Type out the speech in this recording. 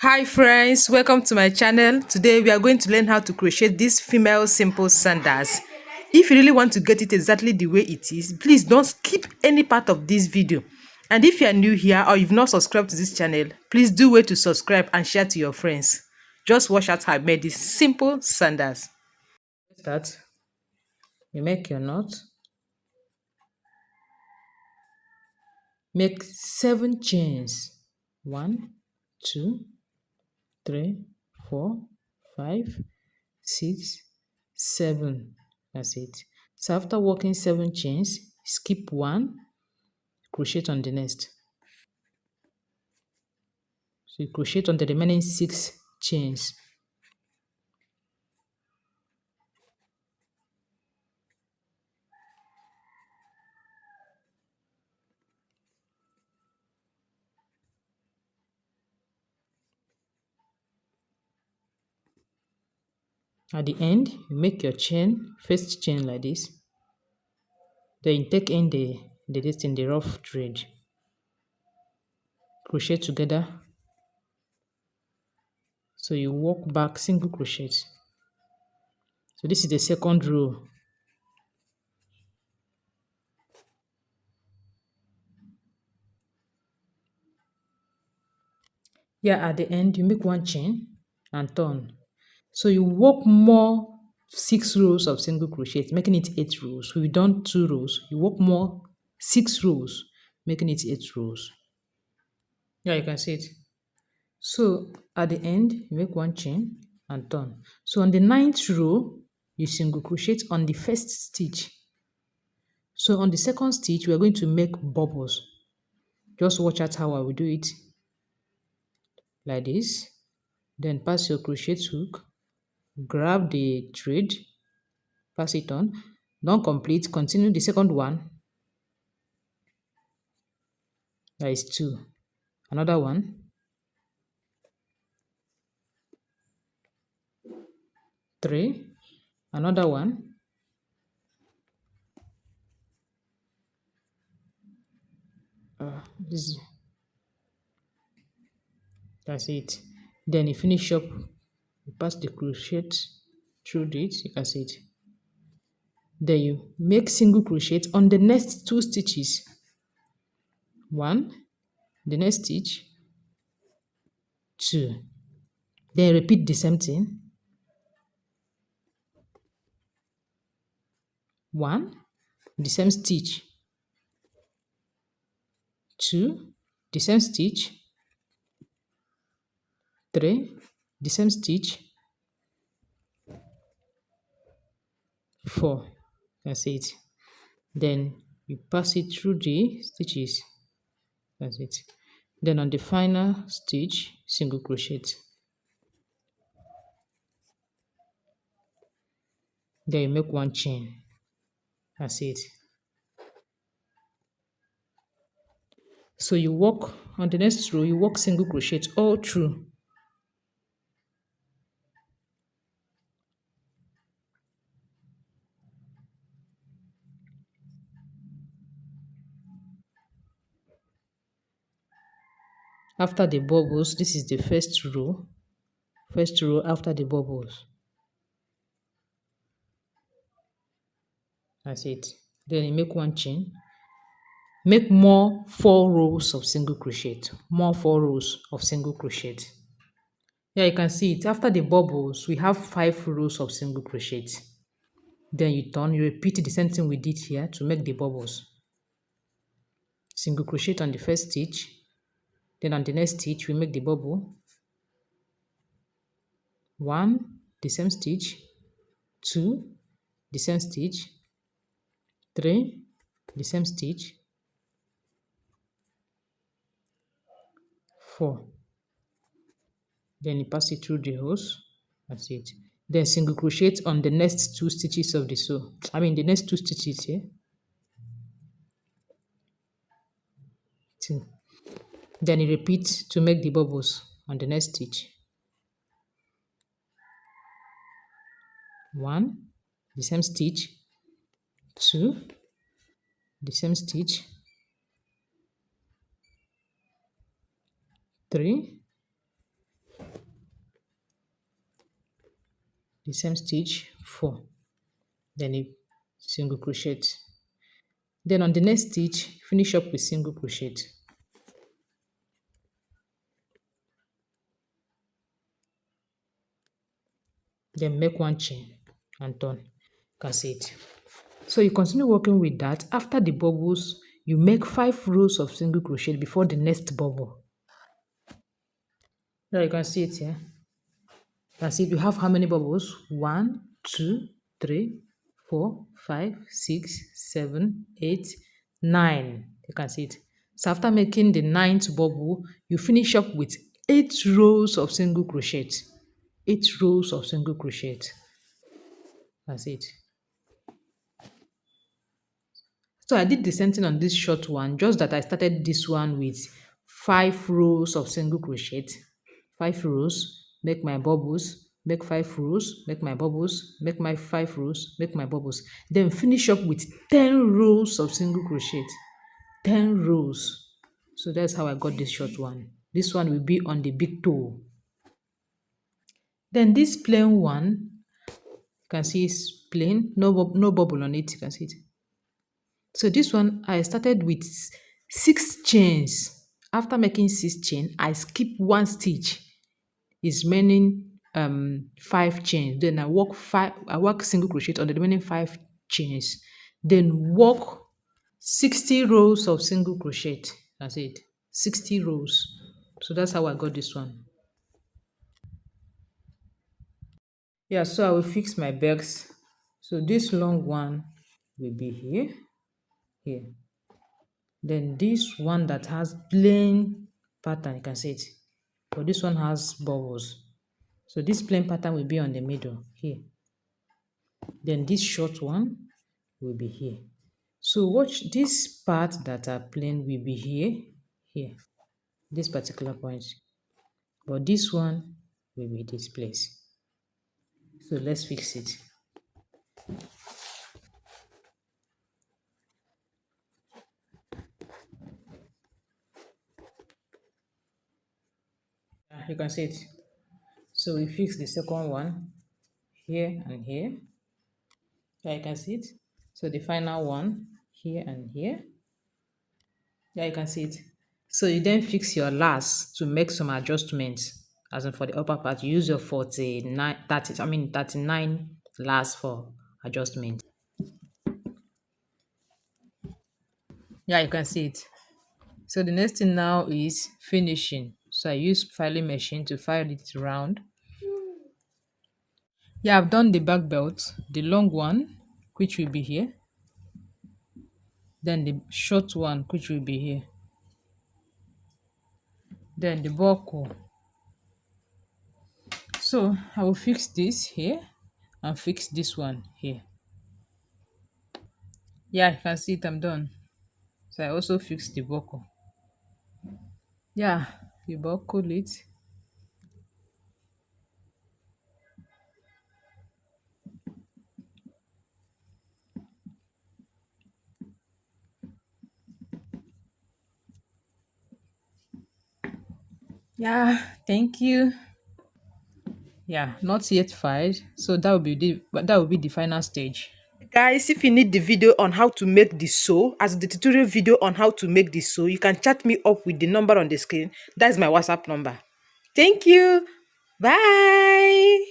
Hi friends, welcome to my channel. Today we are going to learn how to crochet these female simple sandals. If you really want to get it exactly the way it is, please don't skip any part of this video. And if you are new here or you've not subscribed to this channel, please do wait to subscribe and share to your friends. Just watch out how I made these simple sandals. Start. You make your knot. Make 7 chains. 1, 2, 3, 4, 5, 6, 7. That's it. So after working 7 chains, skip 1, crochet on the next. So you crochet on the remaining 6 chains. At the end, you make your chain, first chain like this. Then you take in the rough thread. Crochet together. So you walk back single crochet. So this is the second row. Yeah, at the end, you make 1 chain and turn. So you work more 6 rows of single crochet, making it 8 rows. We've done 2 rows. You work more 6 rows, making it 8 rows. Yeah, you can see it. So at the end, you make 1 chain and turn. So on the 9th row, you single crochet on the first stitch. So on the second stitch, we are going to make bubbles. Just watch out how I will do it. Like this. Then pass your crochet hook, grab the thread, pass it on. Don't complete, continue the second one. That is 2. Another one. 3. Another one. This, that's it. Then you finish up, you pass the crochet through it, you can see it. Then you make single crochet on the next 2 stitches. 1, the next stitch, 2. Then repeat the same thing. 1, the same stitch, 2, the same stitch, 3, the same stitch, 4. That's it. Then you pass it through the stitches. That's it. Then on the final stitch, single crochet. Then you make 1 chain. That's it. So you work on the next row, you work single crochet all through. After the bubbles, this is the first row. First row after the bubbles. That's it. Then you make 1 chain. Make more 4 rows of single crochet. More 4 rows of single crochet. Yeah, you can see it. After the bubbles, we have 5 rows of single crochet. Then you turn, you repeat the same thing we did here to make the bubbles. Single crochet on the first stitch. Then on the next stitch, we make the bubble. 1, the same stitch. 2, the same stitch. 3, the same stitch. 4. Then you pass it through the holes. That's it. Then single crochet on the next 2 stitches of the sew. The next 2 stitches here. 2. Then you repeat to make the bubbles on the next stitch. 1, the same stitch. 2, the same stitch. 3, the same stitch 4, then a single crochet. Then on the next stitch, finish up with single crochet. Then make one chain and turn. You can see it. So you continue working with that. After the bubbles, you make 5 rows of single crochet before the next bubble. Now you can see it here. You can see you have how many bubbles? 1, 2, 3, 4, 5, 6, 7, 8, 9. You can see it. So after making the 9th bubble, you finish up with 8 rows of single crochet. 8 rows of single crochet. That's it. So I did the same thing on this short one, just that I started this one with 5 rows of single crochet. 5 rows, make my bubbles, make 5 rows, make my bubbles, make my 5 rows, make my bubbles. Then finish up with 10 rows of single crochet. 10 rows. So that's how I got this short one. This one will be on the big toe. Then this plain one, you can see it's plain, no bubble on it, you can see it. So this one, I started with 6 chains. After making 6 chains, I skip 1 stitch. It's meaning 5 chains. Then I work single crochet on the remaining 5 chains. Then work 60 rows of single crochet. That's it. 60 rows. So that's how I got this one. Yeah, so I will fix my bags. So this long one will be here. Then this one that has plain pattern, you can see it, but this one has bubbles. So this plain pattern will be on the middle here. Then this short one will be here. So watch, this part that are plain will be here, this particular point, but this one will be this place. So let's fix it. You can see it. So we fix the second one here and here. Yeah, you can see it. So the final one here and here. Yeah, you can see it. So you then fix your last to make some adjustments. As in for the upper part, you use your 39 last for adjustment. Yeah, you can see it. So the next thing now is finishing. So I use filing machine to file it round. Yeah, I've done the back belt, the long one, which will be here. Then the short one, which will be here. Then the buckle. So I will fix this here and fix this one here. Yeah, you can see it, I'm done. So I also fix the buckle. Yeah, you buckle it. Yeah, thank you. Yeah, not yet filed. So that will be the final stage. Guys, if you need the video on how to make the sew, as the tutorial video on how to make the sew, you can chat me up with the number on the screen. That's my WhatsApp number. Thank you. Bye.